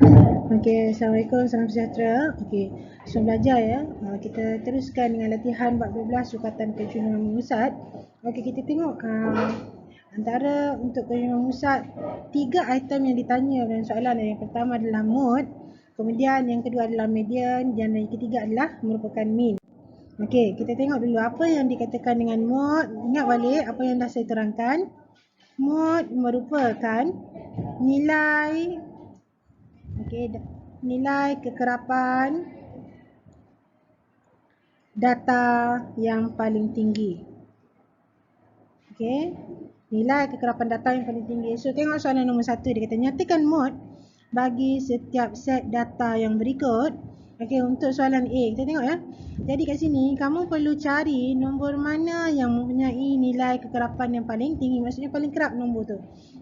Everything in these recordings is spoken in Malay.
Okey, Assalamualaikum, salam sejahtera. Okey, so belajar ya. Kita teruskan dengan latihan bab 12 sukatan kejuruan memusat. Okey, kita tengok antara untuk kejuruan memusat 3 item yang ditanya dalam soalan. Yang pertama adalah mode, kemudian yang kedua adalah median dan yang ketiga adalah merupakan mean. Okey, kita tengok dulu apa yang dikatakan dengan mode. Ingat balik apa yang dah saya terangkan. Mode merupakan nilai nilai kekerapan data yang paling tinggi. Nilai kekerapan data yang paling tinggi. So tengok soalan nombor 1, dia kata nyatakan mode bagi setiap set data yang berikut. Untuk soalan A kita tengok ya. Jadi kat sini kamu perlu cari nombor mana yang mempunyai nilai kekerapan yang paling tinggi, maksudnya paling kerap nombor tu.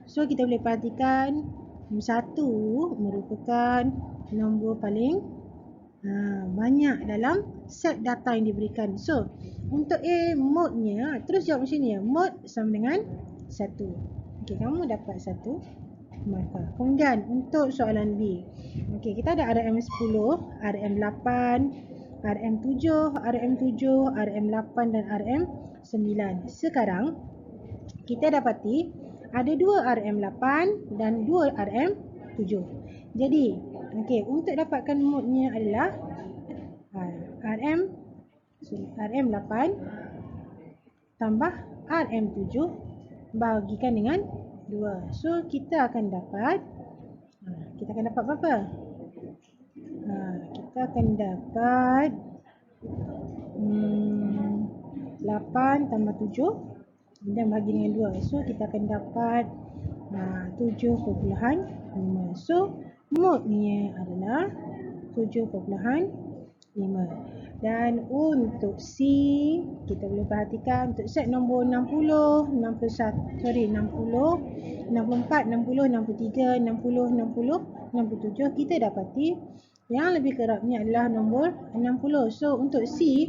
So kita boleh perhatikan nombor 1 merupakan nombor paling banyak dalam set data yang diberikan. So untuk A, mode-nya terus jawab macam ni ya. Mode sama dengan 1. Kamu dapat 1 markah. Kemudian untuk soalan B, kita ada RM10, RM8, RM7, RM7, RM8 dan RM9. Sekarang kita dapati ada 2 RM8 dan 2 RM7. Jadi untuk dapatkan mode-nya adalah RM8 tambah RM7 bagikan dengan 2. So kita akan dapat berapa? Kita akan dapat 8 tambah 7 dan bagi dengan 2. So kita akan dapat 7,5. So mode-nya adalah 7,5. Dan untuk C kita boleh perhatikan untuk set nombor 60, 64, 60, 63, 60, 67 kita dapati yang lebih kerapnya adalah nombor 60. So untuk C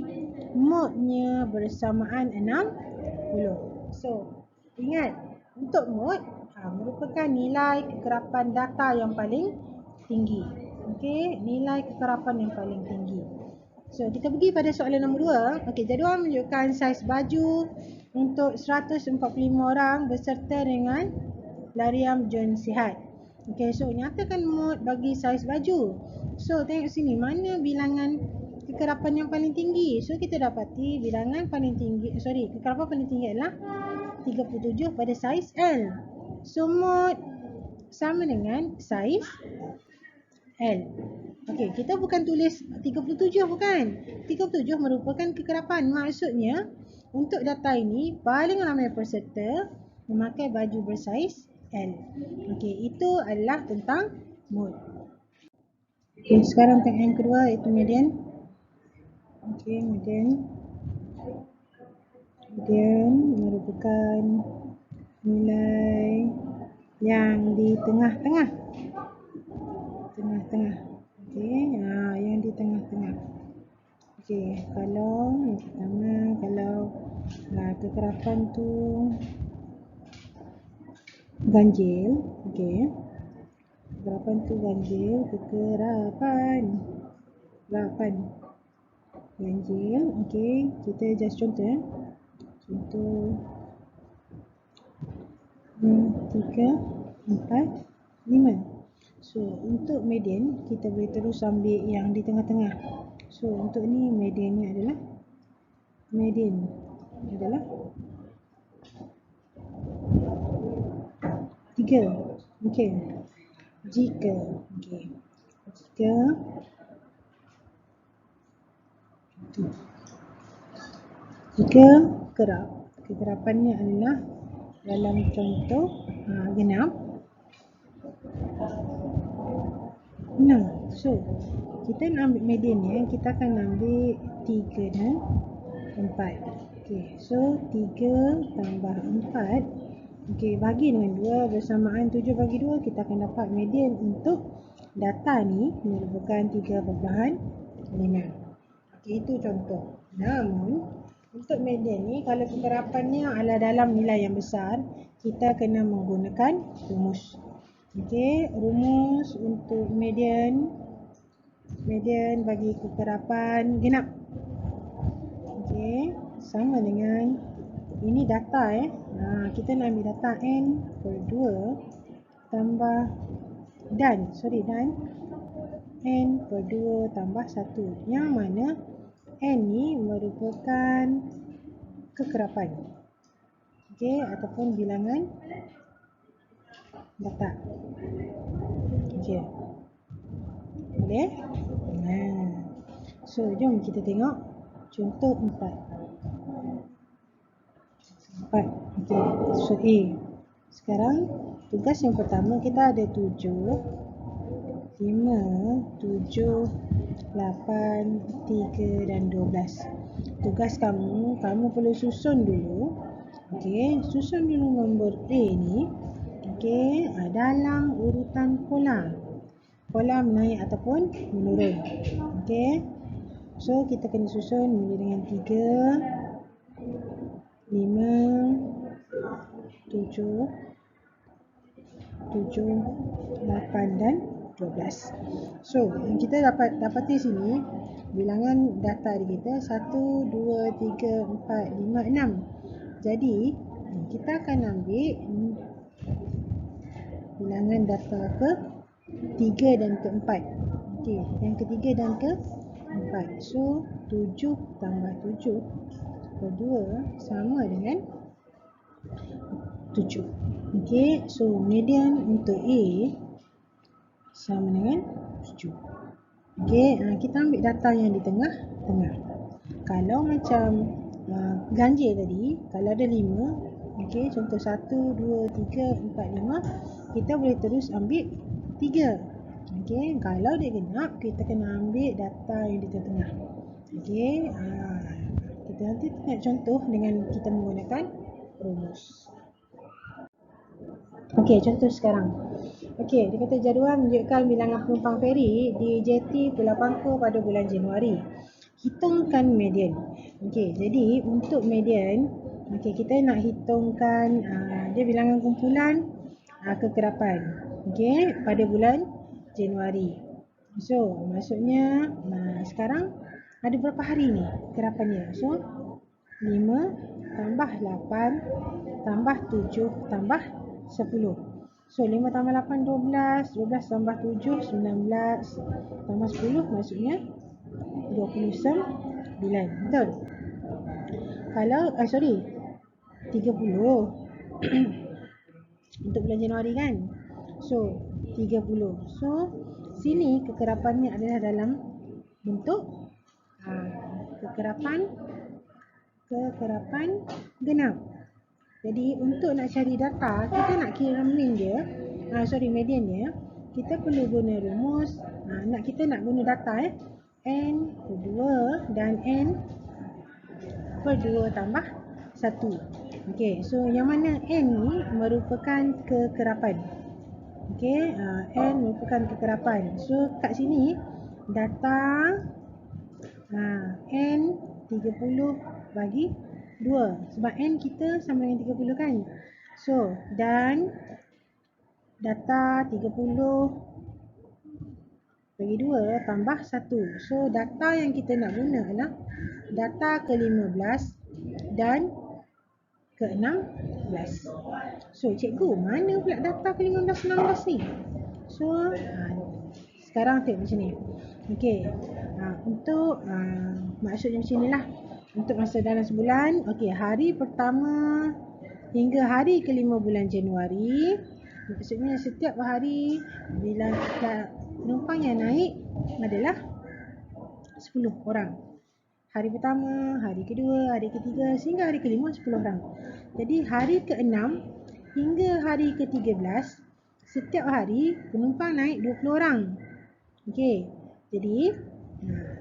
mode-nya bersamaan 60. So ingat untuk mode merupakan nilai kekerapan data yang paling tinggi. Nilai kekerapan yang paling tinggi. So kita pergi pada soalan nombor 2. Jadual menunjukkan saiz baju untuk 145 orang berserta dengan larian John sihat. So nyatakan mode bagi saiz baju. So tengok sini mana bilangan kekerapan yang paling tinggi. So kita dapati kekerapan paling tinggi adalah 37 pada saiz L. So mode sama dengan saiz L. Kita bukan tulis 37 bukan. 37 merupakan kekerapan. Maksudnya untuk data ini paling ramai peserta memakai baju bersaiz L. Itu adalah tentang mode. Sekarang tengok yang kedua iaitu median. Median merupakan nilai yang di tengah-tengah. Yang di tengah-tengah. Kalau yang pertama, kalau kekerapan tu ganjil, kekerapan tu ganjil, ganjil, kita just contoh ya. Contoh 3, 4, 5. So untuk median kita boleh terus ambil yang di tengah-tengah. So untuk ni mediannya adalah 3. Jika kekerapannya adalah dalam contoh genap 6. So kita nak ambil mediannya, kita akan ambil 3 dan 4. So 3 tambah 4 bagi dengan 2 bersamaan 7 bagi 2, kita akan dapat median untuk data ni merupakan 3,5. Itu contoh. Namun untuk median ni kalau kekerapannya adalah dalam nilai yang besar, kita kena menggunakan rumus. Okey, rumus untuk median bagi kekerapan genap. Okey, sama dengan ini data kita nak ambil data n per 2 tambah dan n per 2 tambah 1, yang mana n ni merupakan kekerapan. Okey, ataupun bilangan data. Okey. Boleh? So, jom kita tengok contoh 4. Okey, so A. Sekarang tugas yang pertama kita ada 7, 5, 7, 8, 3 dan 12. Tugas kamu perlu susun dulu. Okey, susun dulu nombor A ni. Okey, dalam urutan kolam. Kolam naik ataupun menurun. Okey. So kita kena susun mula dengan 3, 5, 7, 8 dan 12. So, yang kita dapati sini bilangan data kita 1, 2, 3, 4, 5, 6. Jadi, kita akan ambil bilangan data ke 3 dan ke 4. Okey, yang ketiga dan ke 4. So, 7 tambah 7 per 2 sama dengan 7. Okey, so median untuk A sama dengan 7. Okey, kita ambil data yang di tengah. Kalau macam ganjil tadi, kalau ada 5, okey, contoh 1, 2, 3, 4, 5, kita boleh terus ambil 3. Okey, kalau dia genap, kita kena ambil data yang di tengah. Okey, kita nanti tengok contoh dengan kita menggunakan rumus. Okey, contoh sekarang. Okey, dia kata jadual menunjukkan bilangan penumpang feri di jeti Pulau Pangkor pada bulan Januari. Hitungkan median. Okey, jadi untuk median, okey, kita nak hitungkan dia bilangan kumpulan kekerapan. Okey, pada bulan Januari. So, maksudnya sekarang ada berapa hari ni kekerapannya? So, 5 tambah 8 tambah 7 tambah 10. So, 5 tambah 8, 12. 12 tambah 7, 19. Tambah 10, maksudnya 29. Betul? Kalau, 30. Untuk bulan Januari kan? So, 30. So, sini kekerapannya adalah dalam bentuk kekerapan genap. Jadi untuk nak cari data, kita nak kira mean dia, median dia, kita perlu guna rumus. Kita nak guna data n per 2 dan n per 2 tambah 1. Okey, so yang mana n ni merupakan kekerapan. Okey, n merupakan kekerapan. So kat sini data n 30 bagi 2. Sebab n kita sama dengan 30 kan. So, dan data 30 bagi 2 tambah 1. So, data yang kita nak guna adalah data ke-15 dan ke-16. So, cikgu, mana pula data ke-15 16 ni? So, sekarang tengok macam ni. Okey, untuk maksudnya macam inilah. Untuk masa dalam sebulan, okey, hari pertama hingga hari ke-5 bulan Januari, maksudnya setiap hari bila penumpang yang naik adalah 10 orang. Hari pertama, hari kedua, hari ketiga sehingga hari ke-5 10 orang. Jadi hari ke-6 hingga hari ke-13 setiap hari penumpang naik 20 orang. Okey. Jadi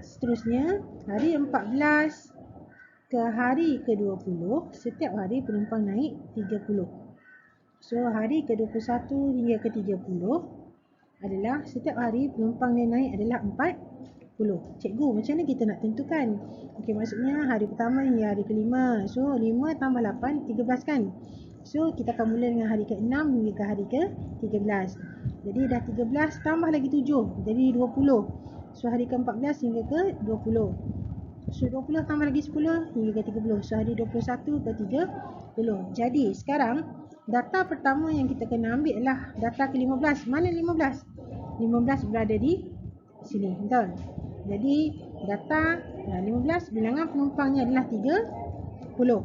seterusnya hari 14 ke hari ke-20 setiap hari penumpang naik 30. So hari ke-21 hingga ke-30 adalah setiap hari penumpang yang naik adalah 40. Cikgu, macam mana kita nak tentukan? Okey, maksudnya hari pertama hingga hari ke-5. So 5 tambah 8 13 kan. So kita akan mula dengan hari ke-6 hingga ke hari ke-13. Jadi dah 13 tambah lagi 7, jadi 20. So hari ke-14 hingga ke 20. So 20 tambah lagi 10 hingga ke 30. So hari 21 ke 30. Jadi sekarang data pertama yang kita kena ambil adalah data ke-15. Mana 15? 15 berada di sini, betul? Jadi data 15 bilangan penumpangnya adalah 30.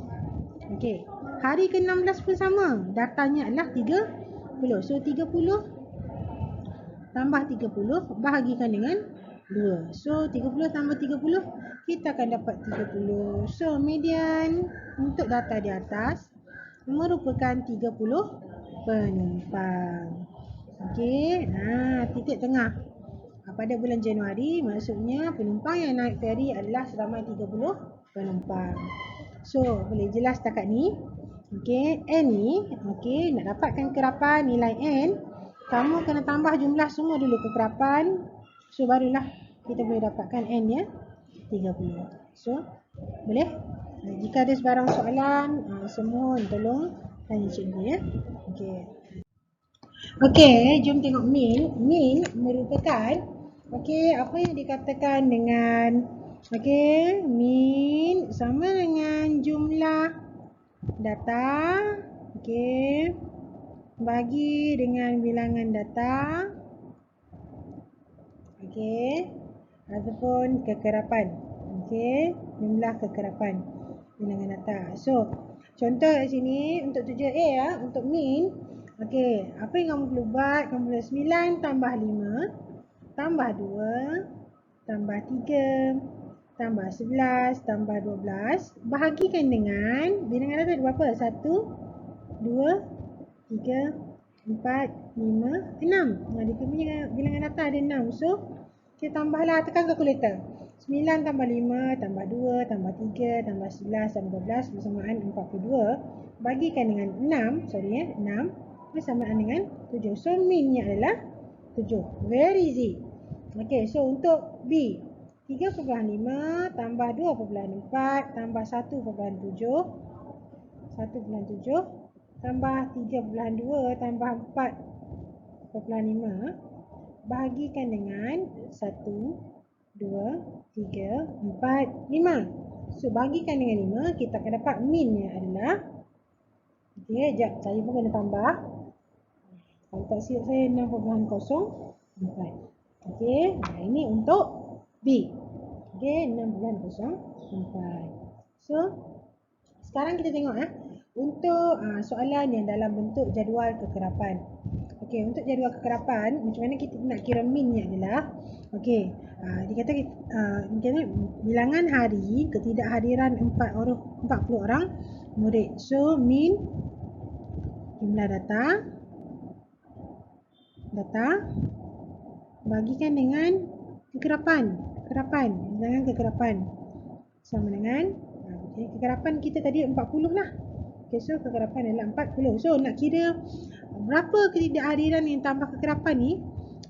Okey. Hari ke-16 pun sama. Datanya adalah 30. So 30 tambah 30 bahagikan dengan 2. So 30 tambah 30 kita akan dapat 30. So median untuk data di atas merupakan 30 penumpang. Okey, titik tengah. Pada bulan Januari maksudnya penumpang yang naik feri adalah seramai 30 penumpang. So boleh jelas setakat ni. Okey, N ni, okey, nak dapatkan kekerapan nilai N, kamu kena tambah jumlah semua dulu kekerapan. So barulah kita boleh dapatkan N nya 30. So boleh? Jika ada sebarang soalan, semua tolong tanya cikgu ya. Okey. Okey, jom tengok min. Min merupakan apa yang dikatakan dengan min sama dengan jumlah data bagi dengan bilangan data ataupun kekerapan. Jumlah kekerapan bilangan data. So contoh kat sini untuk 7A ya, untuk min. Apa yang kamu perlu buat? Kamu perlu 9 tambah 5 tambah 2 tambah 3 tambah 11 tambah 12 bahagikan dengan bilangan data ada berapa? 1 2 3 4 5 6. Dia punya bilangan data ada 6. So kita tambahlah, tekan kalkulator. 9 tambah 5 tambah 2 tambah 3 tambah 11 tambah 12 bersamaan 42 bagikan dengan 6 bersamaan dengan 7. So minnya adalah 7. Very easy. So untuk B 3,5 tambah 2,4 tambah 1,7 tambah 3,2 tambah 4,5 bahagikan dengan 1 2 3 4 5. So bahagikan dengan 5 kita akan dapat minnya adalah sekejap saya pun kena tambah. Kalau tak silap saya 6,04. Ini untuk B. 6,04. So sekarang kita tengok untuk soalan yang dalam bentuk jadual kekerapan. Untuk jadual kekerapan macam mana kita nak kira minnya adalah dikata bilangan hari ketidakhadiran 40 orang murid. So min jumlah data bagikan dengan kekerapan sama dengan kekerapan kita tadi 40 lah. So kekerapan adalah 40. So nak kira berapa ketidakhadiran yang tambah kekerapan ni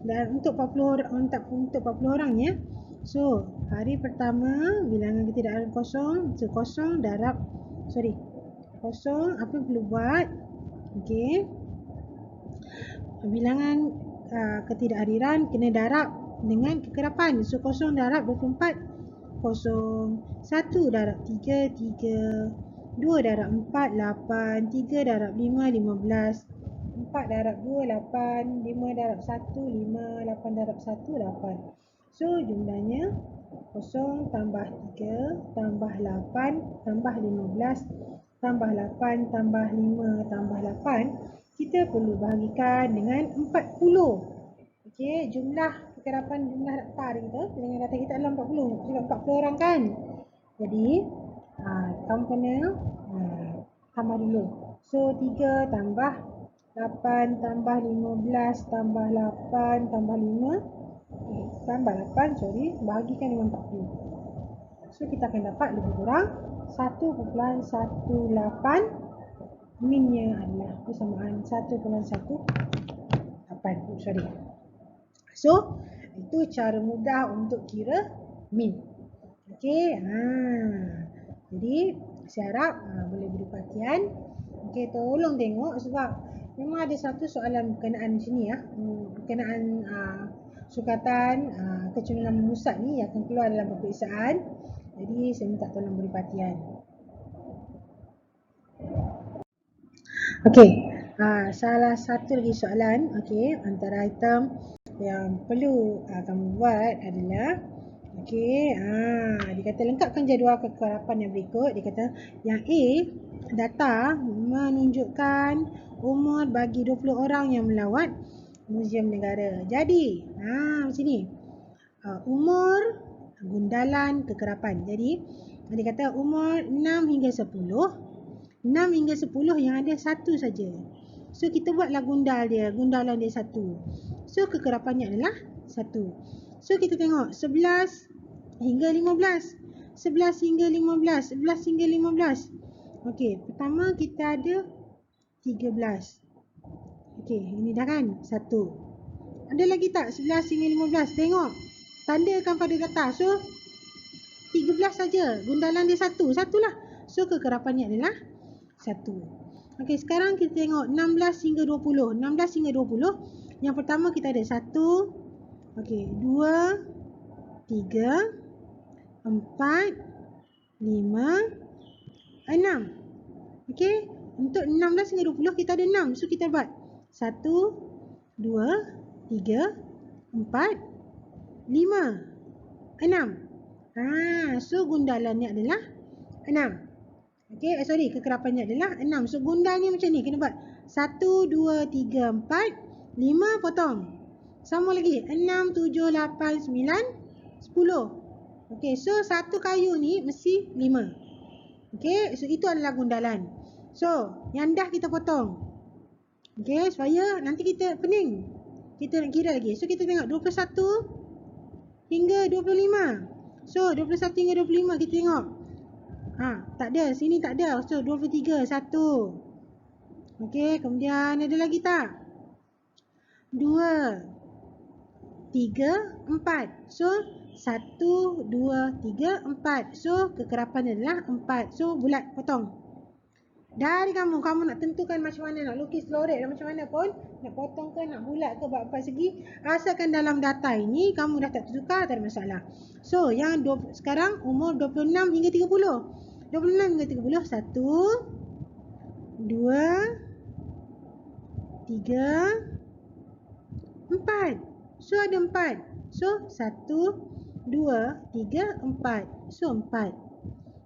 dan untuk 40 orangnya. So hari pertama bilangan ketidakhadiran kosong. So kosong apa yang perlu buat? Bilangan ketidakhadiran kena darab dengan kekerapan. So kosong darab 24, kosong 1 darab 3 3, 2 darab 4 8, 3 darab 5 15, 4 darab 2 8, 5 darab 1 5, 8 darab 1 8. So jumlahnya kosong tambah 3 tambah 8 tambah 15 tambah 8 tambah 5 tambah 8. Kita perlu bahagikan dengan 40. Jumlah kekerapan jumlah data kita dengan data kita adalah 40. Sebab 40 orang kan. Jadi kamu kena tambah dulu. So 3 tambah 8 tambah 15 tambah 8 tambah 5 tambah 8 bahagikan dengan 40. So kita akan dapat lebih kurang 1,18. Minnya adalah bersamaan 1,18. So itu cara mudah untuk kira min. Jadi saya harap boleh beri perhatian. Okey, tolong tengok sebab memang ada satu soalan berkenaan sini ya. Berkenaan sukatan kecenderungan memusat ni yang akan keluar dalam peperiksaan. Jadi saya minta tolong beri perhatian. Okey, salah satu lagi soalan, okey, antara item yang perlu kamu buat adalah okey, dia kata lengkapkan jadual kekerapan yang berikut. Dia kata yang A, data menunjukkan umur bagi 20 orang yang melawat Muzium Negara. Jadi, macam ni. Umur gundalan kekerapan. Jadi, dia kata umur 6 hingga 10. 6 hingga 10 yang ada satu saja. So, kita buatlah gundalan dia satu. So, kekerapannya adalah satu. So, kita tengok 11 hingga 15. 11 hingga 15. 11 hingga 15. Okey, pertama kita ada 13. Okey, ini dah kan? Satu. Ada lagi tak? 11 hingga 15. Tengok. Tandakan pada data. So, 13 saja. Gundalan dia satu. Satulah. So, kekerapannya adalah satu. Okey, sekarang kita tengok 16 hingga 20. 16 hingga 20. Yang pertama kita ada 1, okey, 2, 3, 4, 5, 6. Okey, untuk 16 hingga 20 kita ada 6. So kita buat 1, 2, 3, 4, 5, 6. So gundalannya adalah 6. Okey, kekerapannya adalah 6. So gundalnya macam ni, kena buat 1, 2, 3, 4, 5 potong. Sama lagi 6, 7, 8, 9, 10. Okey, so satu kayu ni mesti 5. Okey, so itu adalah gundalan. So, yang dah kita potong. Okey, supaya nanti kita pening. Kita nak kira lagi. So kita tengok 21 hingga 25. So 21 hingga 25 kita tengok. Tak ada. Sini tak ada. So, 23. 1. Okey, kemudian ada lagi tak? 2. 3. 4. So, 1, 2, 3, 4. So, kekerapan adalah 4. So, bulat potong. Dari kamu nak tentukan macam mana nak lukis floret dan macam mana pun, nak potong ke, nak bulat ke, buat 4 segi, asalkan dalam data ini kamu dah tak tertukar, tak ada masalah. So, yang sekarang umur 26 hingga 30. 26 hingga 30, 1, 2, 3, 4. So, ada 4. So, 1, 2, 3, 4. So, 4.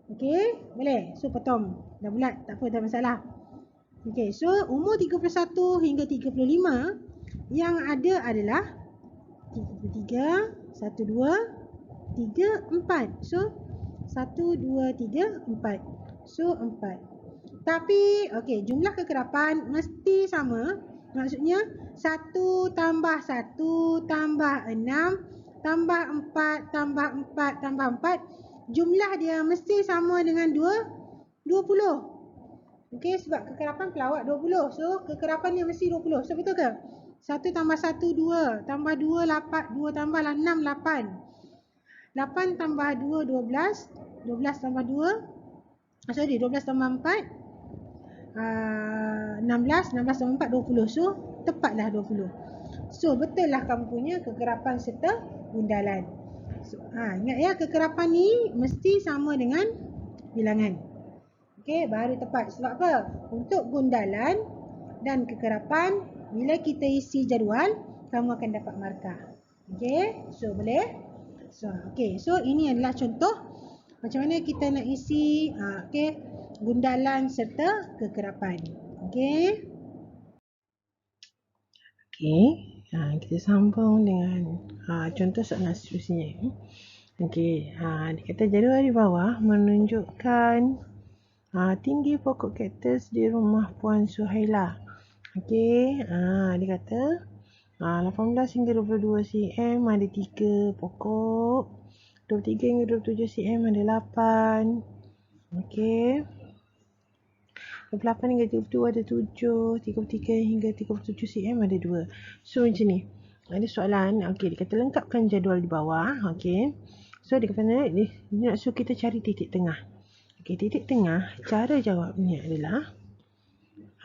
Okey, boleh? So, potong. Dah bulat, tak apa, tak ada masalah. Okey, so umur 31 hingga 35 yang ada adalah 33, 1, 2, 3, 4. So, 1, 2, 3, 4. So, 4. Tapi, okey, jumlah kekerapan mesti sama. Maksudnya, 1 tambah 1 tambah 6 tambah 4 tambah 4 tambah 4. Jumlah dia mesti sama dengan 20. Okey, sebab kekerapan pelawak 20. So, kekerapannya mesti 20. So, betul ke? 1 tambah 1, 2. Tambah 2, 8. 2 tambah 6, 8. 8 tambah 2, 12. 12 tambah 2. 12 tambah 4. 16. 16 tambah 4, 20. So, tepatlah 20. So, betul lah kamu punya kekerapan serta gundalan. So, ingat ya, kekerapan ni mesti sama dengan bilangan. Okey, baru tepat. Sebab apa? Untuk gundalan dan kekerapan, bila kita isi jadual, kamu akan dapat markah. Okey, so boleh? So, okey, so ini adalah contoh macam mana kita nak isi gundalan serta kekerapan. Okey. Okey, kita sambung dengan contoh soalan seterusnya. Okey, dia kata jadual di bawah menunjukkan tinggi pokok kaktus di rumah Puan Suhaila. Okey, dia kata 18 hingga 22 cm ada 3 pokok. 23 hingga 27 cm ada 8. Okey. 28 hingga 32 ada 7. 33 hingga 37 cm ada 2. So macam ni. Ada soalan. Okey, dia kata lengkapkan jadual di bawah. Okey. So dia kata dia nak suruh kita cari titik tengah. Okey, titik tengah, cara jawabnya adalah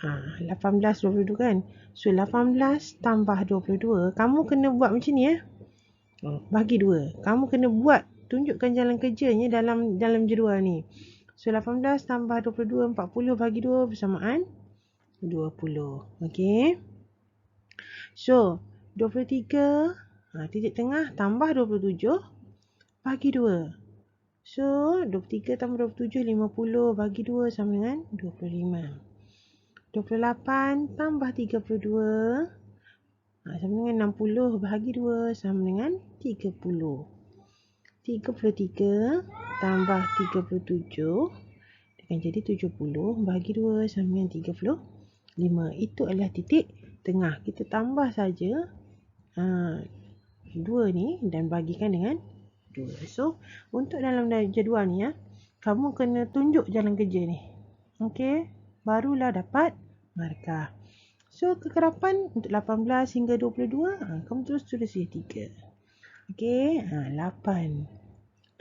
18, 22 kan. So 18 tambah 22. Kamu kena buat macam ni bagi 2. Kamu kena buat, tunjukkan jalan kerjanya dalam jadual ni. So 18 tambah 22, 40 bagi 2 bersamaan 20. Okey. So 23 titik tengah tambah 27 bagi 2. So 23 tambah 27 50 bagi 2 sama dengan 25. 28 tambah 32 sama dengan 60 bagi 2 sama dengan 30. 33 tambah 37 akan jadi 70 bagi 2 sama dengan 35. Itu adalah titik tengah. Kita tambah saja 2 ni dan bagikan dengan 2. So untuk dalam jadual ni kamu kena tunjuk jalan kerja ni. Okey, barulah dapat markah. So kekerapan untuk 18 hingga 22 kamu terus tulis je 3. Okey, 8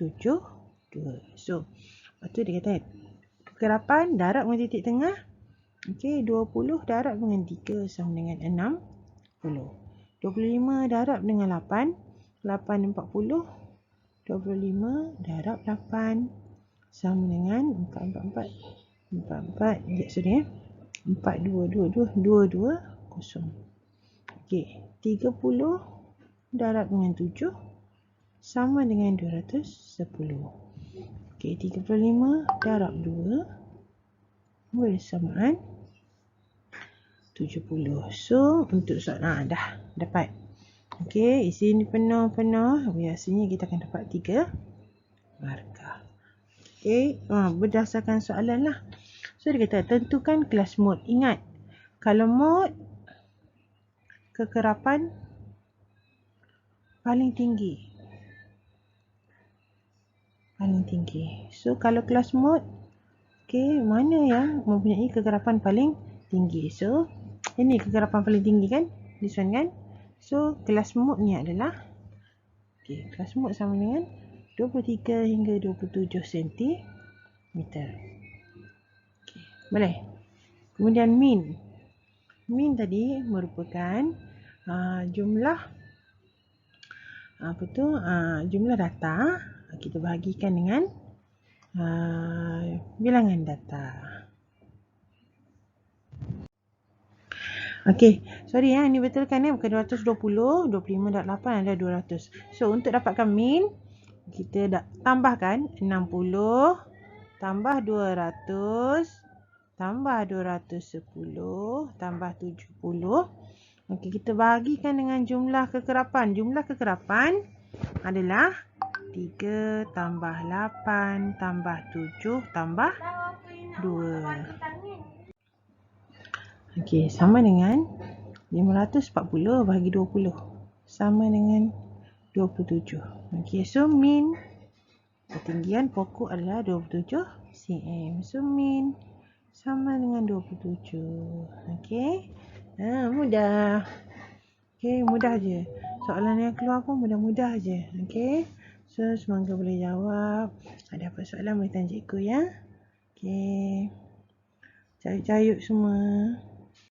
7 2. So lepas tu dia kata kekerapan darab dengan titik tengah. Okey, 20 darab dengan 3 sama dengan 60. 25 darab dengan 8 40. 25 darab 8 sama dengan 4. Sorry 4 2 2 0. Okey, 30 darab dengan 7 sama dengan 210. Okey, 35 darab 2 bersamaan 70. So untuk soalan dah dapat. Okey, isi ni penuh. Biasanya kita akan dapat 3 markah. Okey, berdasarkan soalan lah. So dia kata tentukan kelas mod. Ingat, kalau mod kekerapan paling tinggi. So kalau kelas mod, okey, mana yang mempunyai kekerapan paling tinggi? So ini kekerapan paling tinggi kan? This one kan? So kelas mod ni adalah kelas mod sama dengan 23 hingga 27 cm. Boleh. Kemudian min. Min tadi merupakan jumlah jumlah data kita bahagikan dengan bilangan data. Okey, sorry ini betulkan bukan 220, 25 darab 8 adalah 200. So untuk dapatkan min, kita tambahkan 60 tambah 200 tambah 210 tambah 70. Okey, kita bahagikan dengan jumlah kekerapan. Jumlah kekerapan adalah 3 tambah 8 tambah 7 tambah 2. Okey, sama dengan 540 bagi 20 sama dengan 27. Okey, so min ketinggian pokok adalah 27 cm. So min sama dengan 27. Okey. Mudah. Okey, mudah je. Soalan yang keluar pun mudah-mudah je. Okey. So semoga boleh jawab. Ada apa soalan boleh tanya cikgu ya. Okey. Cayuk-cayuk semua.